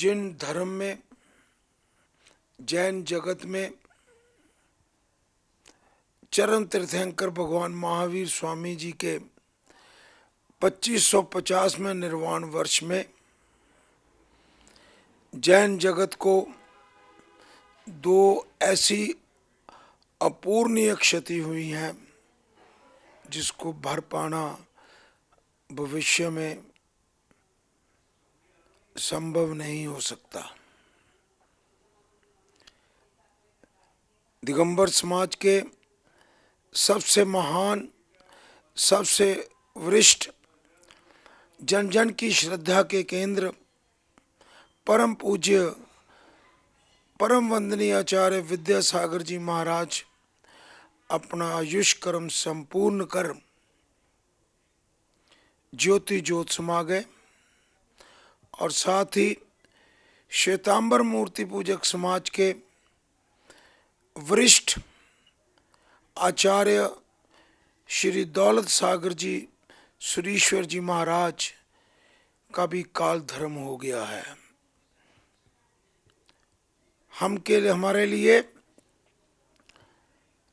जिन धर्म में, जैन जगत में चरण तीर्थंकर भगवान महावीर स्वामी जी के 2550 में निर्वाण वर्ष में जैन जगत को दो ऐसी अपूर्णीय क्षति हुई है जिसको भर पाना भविष्य में संभव नहीं हो सकता। दिगंबर समाज के सबसे महान, सबसे वरिष्ठ, जन जन की श्रद्धा के केंद्र, परम पूज्य, परम वंदनीय आचार्य विद्यासागर जी महाराज अपना आयुष कर्म संपूर्ण कर ज्योति ज्योत समा गए और साथ ही श्वेतांबर मूर्ति पूजक समाज के वरिष्ठ आचार्य श्री दौलत सागर जी सुरीश्वर जी महाराज का भी काल धर्म हो गया है। हमारे लिए,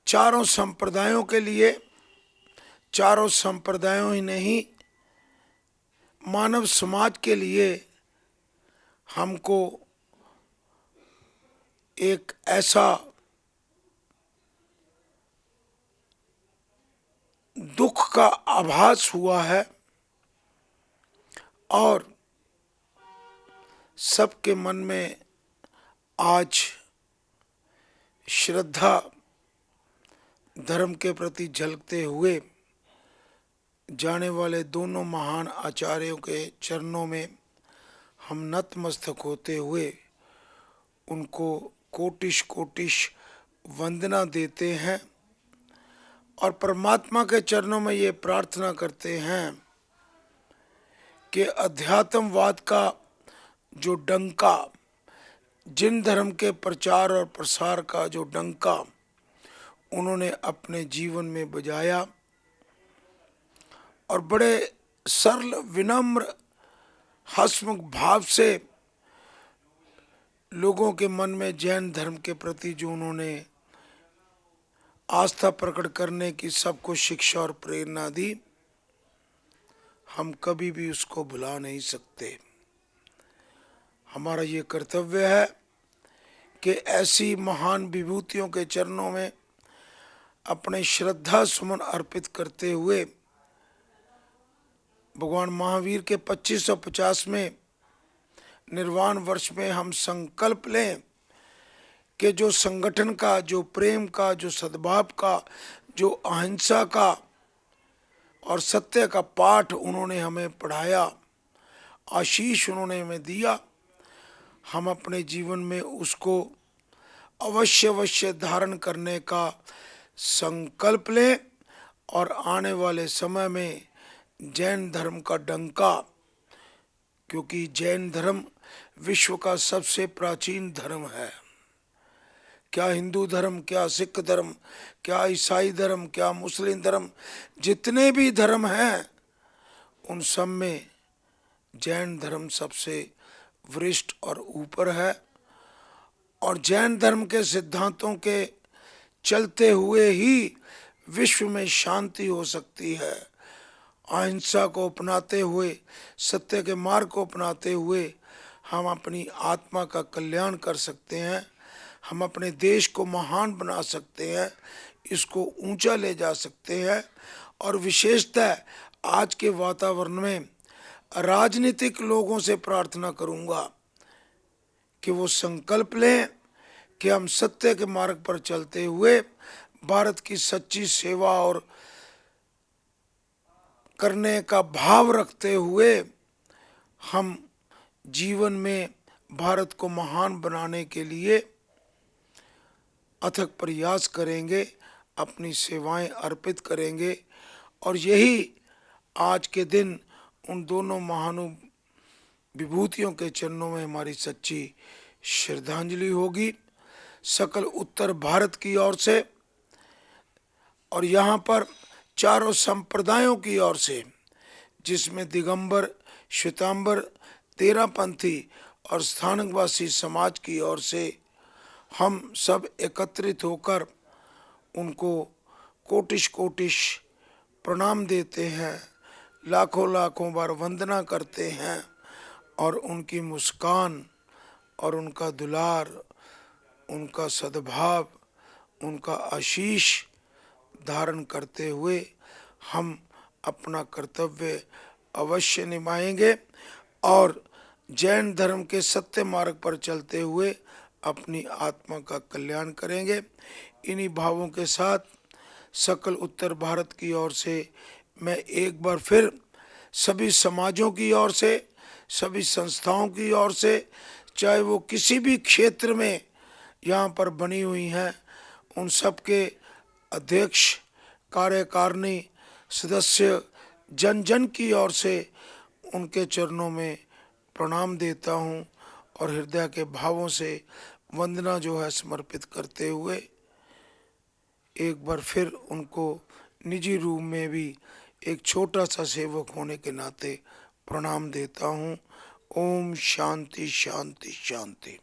चारों संप्रदायों के लिए, चारों संप्रदायों ही नहीं मानव समाज के लिए हमको एक ऐसा दुख का आभास हुआ है और सबके मन में आज श्रद्धा धर्म के प्रति झलकते हुए जाने वाले दोनों महान आचार्यों के चरणों में हम नतमस्तक होते हुए उनको कोटिश कोटिश वंदना देते हैं और परमात्मा के चरणों में ये प्रार्थना करते हैं कि अध्यात्मवाद का जो डंका, जिन धर्म के प्रचार और प्रसार का जो डंका उन्होंने अपने जीवन में बजाया और बड़े सरल, विनम्र, हंसमुख भाव से लोगों के मन में जैन धर्म के प्रति जो उन्होंने आस्था प्रकट करने की सबको शिक्षा और प्रेरणा दी, हम कभी भी उसको भुला नहीं सकते। हमारा ये कर्तव्य है कि ऐसी महान विभूतियों के चरणों में अपने श्रद्धा सुमन अर्पित करते हुए भगवान महावीर के 2550 में निर्वाण वर्ष में हम संकल्प लें कि जो संगठन का, जो प्रेम का, जो सद्भाव का, जो अहिंसा का और सत्य का पाठ उन्होंने हमें पढ़ाया, आशीष उन्होंने हमें दिया, हम अपने जीवन में उसको अवश्य धारण करने का संकल्प लें और आने वाले समय में जैन धर्म का डंका, क्योंकि जैन धर्म विश्व का सबसे प्राचीन धर्म है। क्या हिंदू धर्म, क्या सिख धर्म, क्या ईसाई धर्म, क्या मुस्लिम धर्म, जितने भी धर्म हैं उन सब में जैन धर्म सबसे वरिष्ठ और ऊपर है। और जैन धर्म के सिद्धांतों के चलते हुए ही विश्व में शांति हो सकती है। अहिंसा को अपनाते हुए, सत्य के मार्ग को अपनाते हुए हम अपनी आत्मा का कल्याण कर सकते हैं, हम अपने देश को महान बना सकते हैं, इसको ऊंचा ले जा सकते हैं। और विशेषतः आज के वातावरण में राजनीतिक लोगों से प्रार्थना करूंगा कि वो संकल्प लें कि हम सत्य के मार्ग पर चलते हुए भारत की सच्ची सेवा और करने का भाव रखते हुए हम जीवन में भारत को महान बनाने के लिए अथक प्रयास करेंगे, अपनी सेवाएं अर्पित करेंगे। और यही आज के दिन उन दोनों महान विभूतियों के चरणों में हमारी सच्ची श्रद्धांजलि होगी सकल उत्तर भारत की ओर से और यहाँ पर चारों संप्रदायों की ओर से, जिसमें दिगंबर, श्वेतांबर, तेरापंथी और स्थानकवासी समाज की ओर से हम सब एकत्रित होकर उनको कोटिश कोटिश प्रणाम देते हैं, लाखों लाखों बार वंदना करते हैं और उनकी मुस्कान और उनका दुलार, उनका सद्भाव, उनका आशीष धारण करते हुए हम अपना कर्तव्य अवश्य निभाएंगे और जैन धर्म के सत्य मार्ग पर चलते हुए अपनी आत्मा का कल्याण करेंगे। इन्हीं भावों के साथ सकल उत्तर भारत की ओर से मैं एक बार फिर सभी समाजों की ओर से, सभी संस्थाओं की ओर से, चाहे वो किसी भी क्षेत्र में यहाँ पर बनी हुई हैं, उन सब के अध्यक्ष, कार्यकारिणी सदस्य, जन जन की ओर से उनके चरणों में प्रणाम देता हूँ और हृदय के भावों से वंदना जो है समर्पित करते हुए एक बार फिर उनको निजी रूप में भी एक छोटा सा सेवक होने के नाते प्रणाम देता हूँ। ओम शांति शांति शांति।